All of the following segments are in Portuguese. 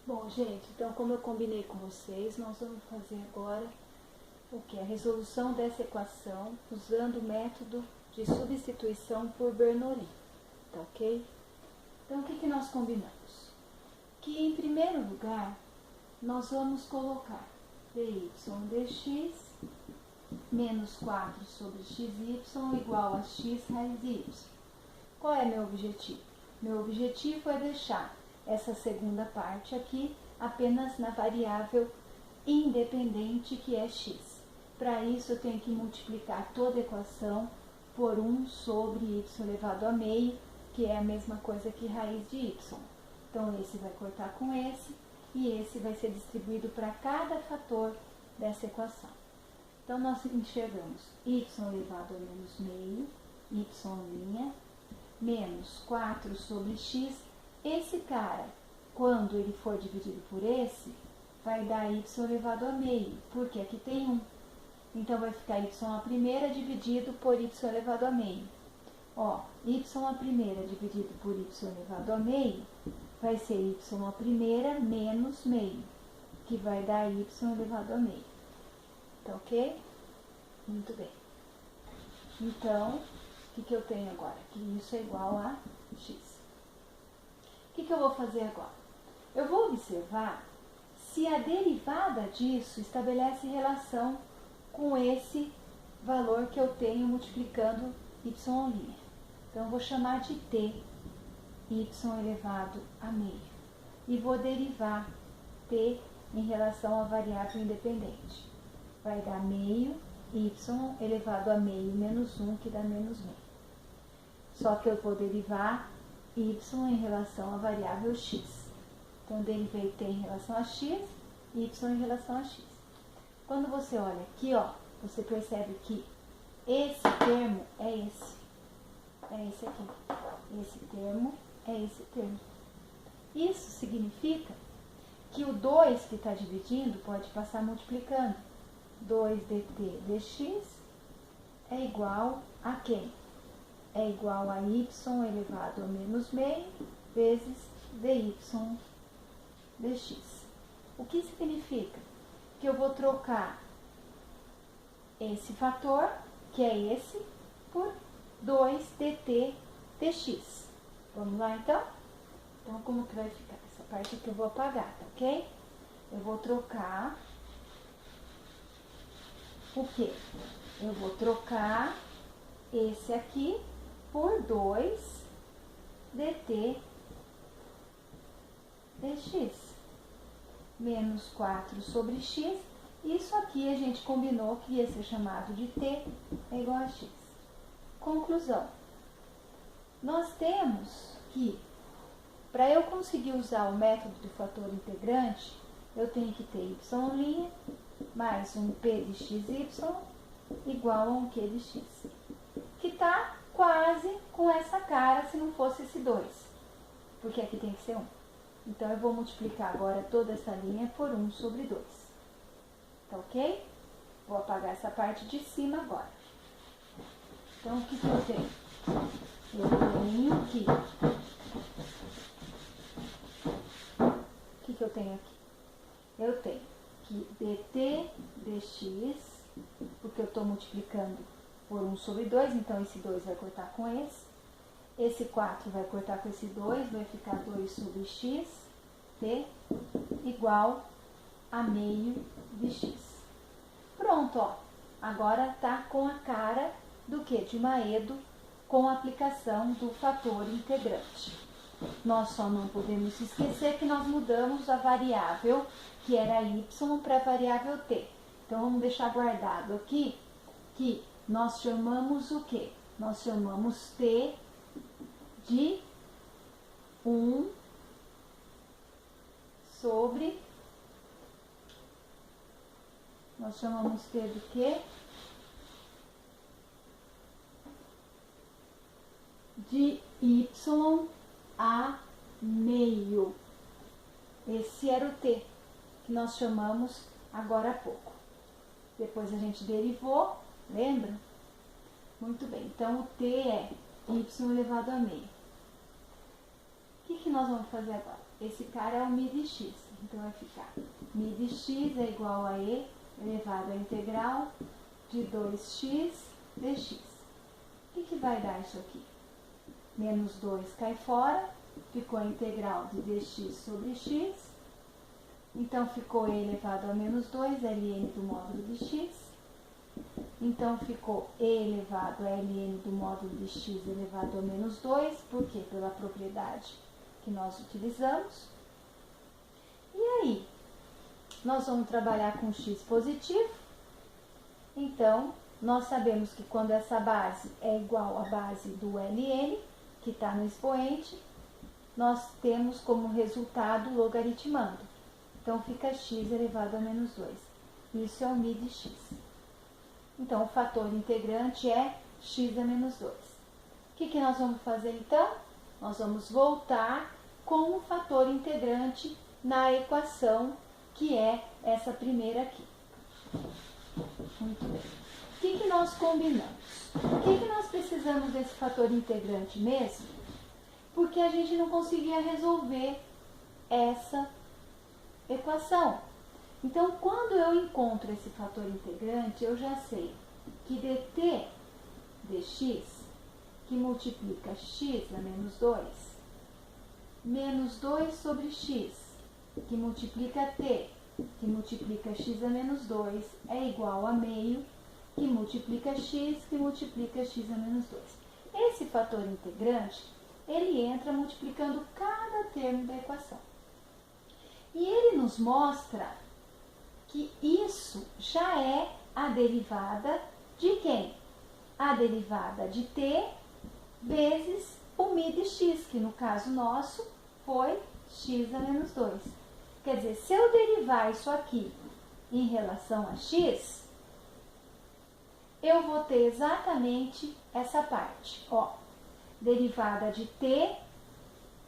Bom, gente, então como eu combinei com vocês, nós vamos fazer agora o que? A resolução dessa equação usando o método de substituição por Bernoulli, tá ok? Então o que nós combinamos? Que em primeiro lugar nós vamos colocar dy dx menos 4 sobre xy igual a x raiz de y. Qual é meu objetivo? Meu objetivo é deixar essa segunda parte aqui apenas na variável independente que é x. Para isso eu tenho que multiplicar toda a equação por 1 sobre y elevado a meio, que é a mesma coisa que raiz de y. Então esse vai cortar com esse e esse vai ser distribuído para cada fator dessa equação. Então nós enxergamos y elevado a menos meio, y' menos 4 sobre x. Esse cara, quando ele for dividido por esse, vai dar y elevado a meio, porque aqui tem 1. Então, vai ficar y' dividido por y elevado a meio. Ó, y' dividido por y elevado a meio vai ser y' menos meio, que vai dar y elevado a meio. Tá ok? Muito bem. Então, o que eu tenho agora? Que isso é igual a x. O que eu vou fazer agora? Eu vou observar se a derivada disso estabelece relação com esse valor que eu tenho multiplicando y'. Então, eu vou chamar de t, y elevado a meio. E vou derivar t em relação à variável independente. Vai dar meio, y elevado a meio menos 1, que dá menos meio. Só que eu vou derivar y em relação à variável x. Então, derivei t em relação a x, y em relação a x. Quando você olha aqui, ó, você percebe que esse termo é esse. É esse aqui. Esse termo é esse termo. Isso significa que o 2 que está dividindo pode passar multiplicando. 2 dt dx é igual a quem? É igual a y elevado a menos meio vezes dy dx. O que significa? Que eu vou trocar esse fator, que é esse, por 2 dt dx. Vamos lá, então? Então, como que vai ficar? Essa parte aqui eu vou apagar, tá ok? Eu vou trocar o quê? Eu vou trocar esse aqui por 2 dt dx. Menos 4 sobre x. Isso aqui a gente combinou que ia ser chamado de t é igual a x. Conclusão. Nós temos que, para eu conseguir usar o método do fator integrante, eu tenho que ter y' mais um p de xy igual a um q de x. Que está quase com essa cara se não fosse esse 2. Porque aqui tem que ser 1. Então, eu vou multiplicar agora toda essa linha por 1 sobre 2. Tá ok? Vou apagar essa parte de cima agora. Então, o que eu tenho? Eu tenho aqui. O que eu tenho aqui? Eu tenho que dt dx, porque eu estou multiplicando por 1 sobre 2, então esse 2 vai cortar com esse. Esse 4 vai cortar com esse 2, vai ficar 2 sobre x, t, igual a meio de x. Pronto, ó. Agora tá com a cara do que? De Maedo, com a aplicação do fator integrante. Nós só não podemos esquecer que nós mudamos a variável, que era y, para a variável t. Então, vamos deixar guardado aqui que nós chamamos o quê? Nós chamamos t de 1 sobre... Nós chamamos t de quê? De y a meio. Esse era o t, que nós chamamos agora há pouco. Depois a gente derivou, lembra? Muito bem, então o t é y elevado a meio. O que nós vamos fazer agora? Esse cara é o mi de x. Então vai ficar mi de x é igual a e elevado à integral de 2x dx. O que vai dar isso aqui? Menos 2 cai fora, ficou a integral de dx sobre x. Então ficou e elevado a menos 2, ln do módulo de x. Então ficou e elevado a ln do módulo de x elevado a menos 2, por quê? Pela propriedade que nós utilizamos. E aí, nós vamos trabalhar com x positivo. Então, nós sabemos que quando essa base é igual à base do ln, que está no expoente, nós temos como resultado logaritmando. Então, fica x elevado a menos 2. Isso é o mi de x. Então, o fator integrante é x a menos 2. O que nós vamos fazer, então? Nós vamos voltar com o fator integrante na equação, que é essa primeira aqui. Muito bem. O que nós combinamos? Por que nós precisamos desse fator integrante mesmo? Porque a gente não conseguia resolver essa equação. Então, quando eu encontro esse fator integrante, eu já sei que dt dx, que multiplica x a menos 2, menos 2 sobre x, que multiplica t, que multiplica x a menos 2, é igual a meio, que multiplica x, que multiplica x a menos 2. Esse fator integrante, ele entra multiplicando cada termo da equação. E ele nos mostra que isso já é a derivada de quem? A derivada de t vezes o mi de x, que no caso nosso foi x a menos 2. Quer dizer, se eu derivar isso aqui em relação a x, eu vou ter exatamente essa parte. Ó, derivada de t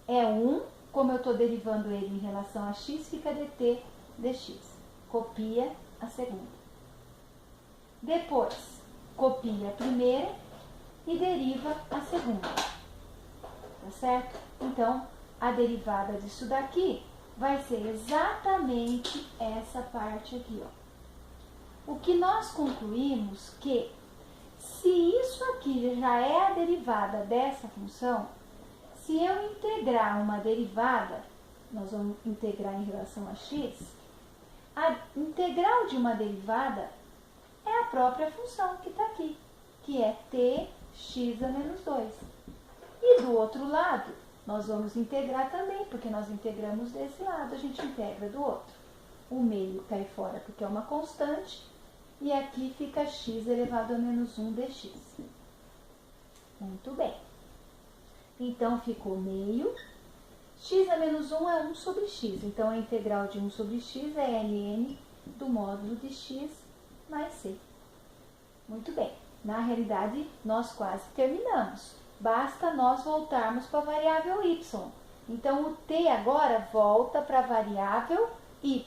é 1, como eu estou derivando ele em relação a x, fica dt dx. Copia a segunda. Depois, copia a primeira e deriva a segunda. Tá certo? Então, a derivada disso daqui vai ser exatamente essa parte aqui, ó. O que nós concluímos que, se isso aqui já é a derivada dessa função, se eu integrar uma derivada, nós vamos integrar em relação a x, a integral de uma derivada é a própria função que está aqui, que é tx a menos 2. E do outro lado, nós vamos integrar também, porque nós integramos desse lado, a gente integra do outro. O meio cai fora porque é uma constante, e aqui fica x elevado a menos 1 dx. Muito bem. Então, ficou meio. X a menos 1 é 1 sobre x. Então, a integral de 1 sobre x é ln do módulo de x mais c. Muito bem. Na realidade, nós quase terminamos. Basta nós voltarmos para a variável y. Então, o t agora volta para a variável y.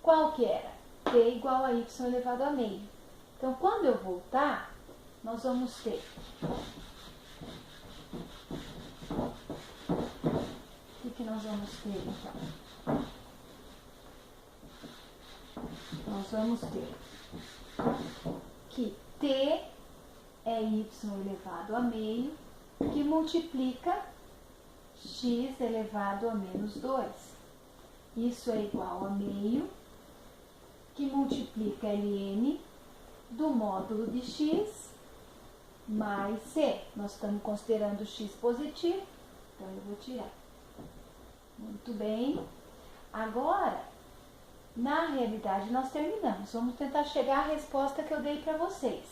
Qual que era? T igual a y elevado a meio. Então, quando eu voltar, nós vamos ter... O que nós vamos ter, então? Nós vamos ter que t é y elevado a meio, que multiplica x elevado a menos 2. Isso é igual a meio, que multiplica ln do módulo de x mais c. Nós estamos considerando x positivo, então eu vou tirar. Muito bem. Agora, na realidade, nós terminamos. Vamos tentar chegar à resposta que eu dei para vocês.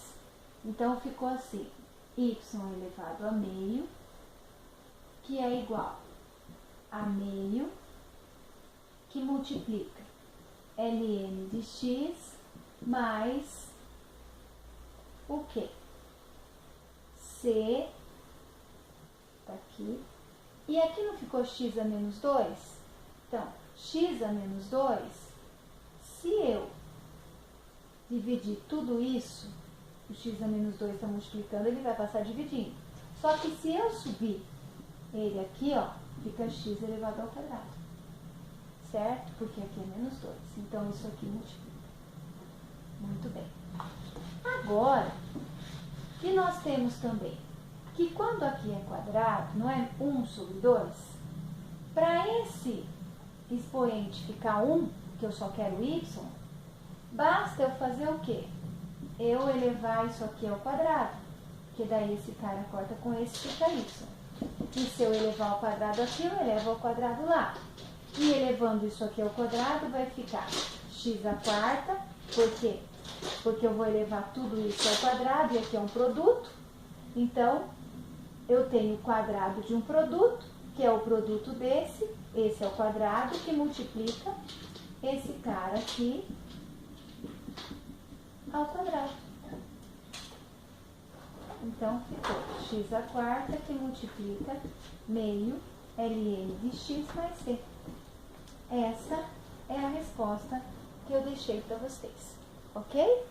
Então, ficou assim, y elevado a meio, que é igual a meio, que multiplica ln de x mais o quê? C, tá aqui. E aqui não ficou x a menos 2? Então, x a menos 2, se eu dividir tudo isso, o x a menos 2 está multiplicando, ele vai passar dividindo. Só que se eu subir ele aqui, ó, fica x elevado ao quadrado. certo? Porque aqui é menos 2, então isso aqui multiplica. Muito bem. Agora, que nós temos também que quando aqui é quadrado, não é 1 sobre 2, para esse expoente ficar 1, que eu só quero y, basta eu fazer o quê? Eu elevar isso aqui ao quadrado, que daí esse cara corta com esse, fica y. E se eu elevar ao quadrado aqui, eu elevo ao quadrado lá. E elevando isso aqui ao quadrado, vai ficar x à quarta, por quê? Porque eu vou elevar tudo isso ao quadrado, e aqui é um produto. Então, eu tenho o quadrado de um produto, que é o produto desse, esse é o quadrado, que multiplica esse cara aqui ao quadrado. Então, ficou x à quarta, que multiplica meio ln de x mais c. Essa é a resposta que eu deixei para vocês, ok?